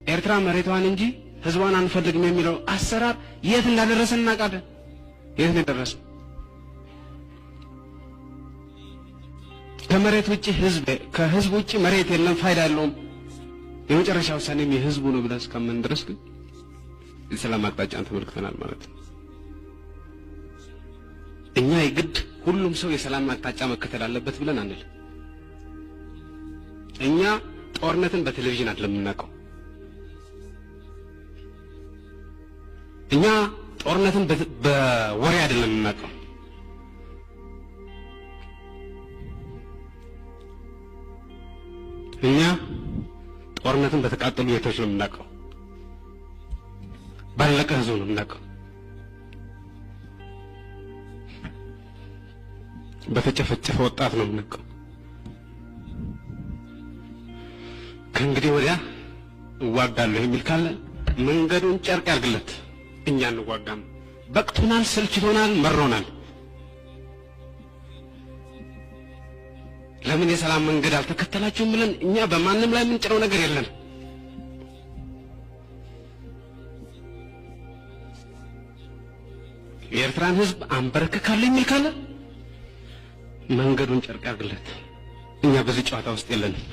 ኤርትራ መሬቷን እንጂ ህዝቧን አንፈልግም የሚለው አሰራር የት እንዳደረሰን እናውቃለን። የት ነው ደረሰው? ከመሬት ውጪ ከህዝብ ውጪ መሬት የለም፣ ፋይዳ የለውም። የመጨረሻ ውሳኔም የህዝቡ ነው ብለን እስከምን ድረስ ግን የሰላም አቅጣጫን ተመልክተናል ማለት ነው። እኛ የግድ ሁሉም ሰው የሰላም አቅጣጫ መከተል አለበት ብለን አንል። እኛ ጦርነትን በቴሌቪዥን አይደለም የምናውቀው። እኛ ጦርነትን በወሬ አይደለም የምናውቀው። እኛ ጦርነትን በተቃጠሉ ቤቶች ነው የምናውቀው። ባለቀ ህዝብ ነው የምናውቀው። በተጨፈጨፈ ወጣት ነው የምናውቀው። ከእንግዲህ ወዲያ እዋጋለሁ የሚል ካለ መንገዱን ጨርቅ ያርግለት። እኛ እንዋጋም። በቅቶናል፣ ሰልችቶናል፣ መሮናል። ለምን የሰላም መንገድ አልተከተላችሁም ብለን እኛ በማንም ላይ የምንጭነው ነገር የለም። የኤርትራን ህዝብ አንበረከካለሁ የሚል ካለ መንገዱን ጨርቅ ያርግለት። እኛ በዚህ ጨዋታ ውስጥ የለንም።